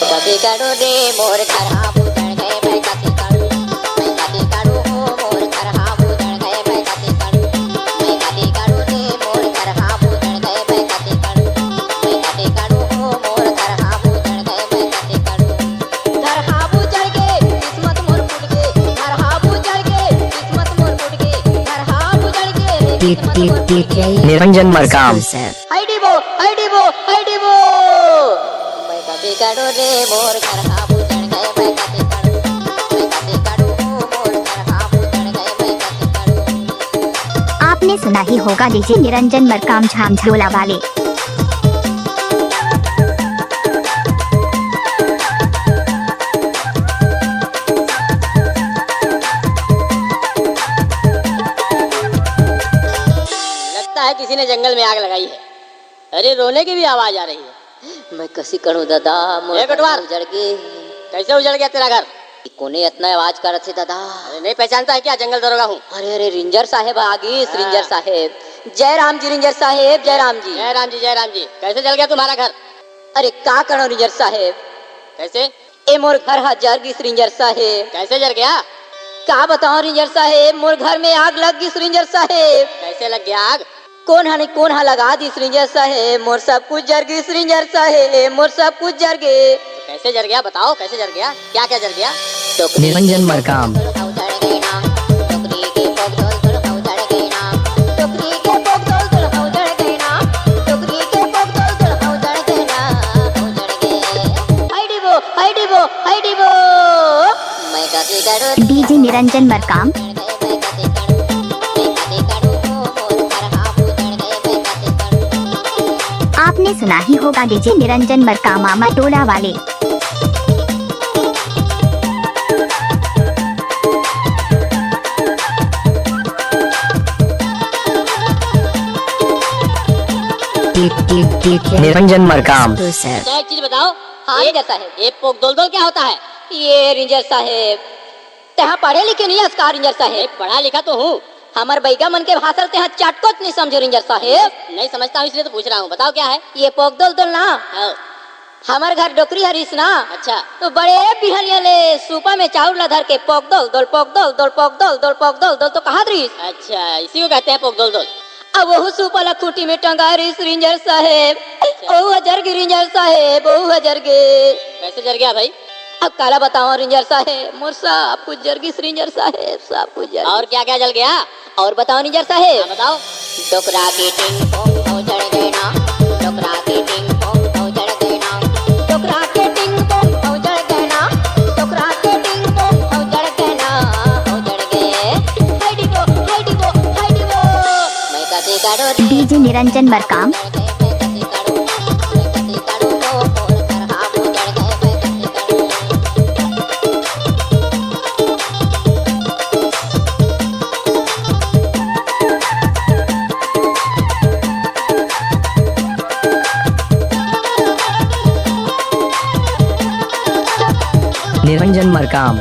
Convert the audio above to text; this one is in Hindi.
कभी करो रे मोर घर हाँ बुझड़ गए मैं कभी करूँ मोर घर हाँ बुझड़ गए मैं कभी करूँ रे मोर घर हाँ बुझड़ गए मैं कभी करूँ मोर घर हाँ बुझड़ गए मैं कभी करूँ घर हाँ बुझड़ गए किस्मत मोर फूट गए घर हाँ बुझड़ गए किस्मत मोर फूट गए घर हाँ बुझड़ गए निरंजन मरकाम। हाय डिबो मैं कभी करूँ रे मोर घर हाँ बुझड़ गए मैं कभी करूँ मोर घर हाँ बुझड़ गए मैं कभी करूँ। आपने सुना ही होगा डीजे निरंजन मरकाम झामझोला वाले। लगता है किसी ने जंगल में आग लगाई है। अरे रोने की भी आवाज आ रही है। मैं कैसी करूं दादा मोर घर उजड़ गए। कैसे उजड़ गया तेरा घर? कोने इतना आवाज कर रहे थे दादा। अरे नहीं पहचानता है क्या? जंगल दरोगा हूँ। अरे रेंजर साहेब आगे रेंजर साहेब। जय राम जी रेंजर साहेब जय राम जी। कैसे जल गया तुम्हारा घर? अरे का करो रेंजर साहेब। कैसे? ए मोर घर हजार गई रेंजर साहेब। कैसे जल गया? का बताओ रेंजर साहेब मोर घर में आग लग गई रेंजर साहेब। कैसे लग गया आग? कौन हा लगा दी रेंजर साहेब मोर सब कुछ जर गई रेंजर साहेब मोर सब कुछ जर गए। तो कैसे जर गया बताओ कैसे जर गया? क्या क्या जर गया? निरंजन मरकाम। डीजे निरंजन मरकाम। आपने सुना ही होगा डीजे निरंजन मरकाम मामा टोला वाले। निरंजन मरकाम। एक चीज बताओ। हाँ रेंजर साहेब ये पोक दोल क्या होता है? ये रेंजर साहेब तहाँ पढ़े लिखे नहीं अस्कार रेंजर साहेब। पढ़ा लिखा तो हूँ। हमार बैगा मन के भाषा तहाँ चाटकोच नहीं समझो रेंजर साहेब। नहीं समझता हूँ इसलिए तो पूछ रहा हूँ। बताओ क्या है? ये पोक दोल ना हमार घर डोकरी हरीस ना। अच्छा तो बड़े बिहनिया ले सूपा में चाउर ला धर के पोक दोल तो कहा रहीस? अच्छा इसी को कहते हैं पोक दोल। अब वो सूपा ला खूटी में टंगा रहीस रेंजर साहेब। ओ हजार गे रेंजर साहेब ओ हजार गे। कैसे जर गया भाई? अब काला बताओ रेंजर साहेब मोर सब कुछ जर गई रेंजर साहेब सब कुछ जर। और क्या क्या जल गया? और बताओ रेंजर साहेब। बताओ। डोकरा के टिंग पोंग उजड़ गए ना। डोकरा के टिंग पोंग उजड़ गए ना। डोकरा के टिंग पोंग उजड़ गए ना। डोकरा के टिंग पोंग उजड़ गए ना। उजड़ गए। हाय डिबो मैं कभी करो डीजे निरंजन मरकाम। निरंजन मरकाम।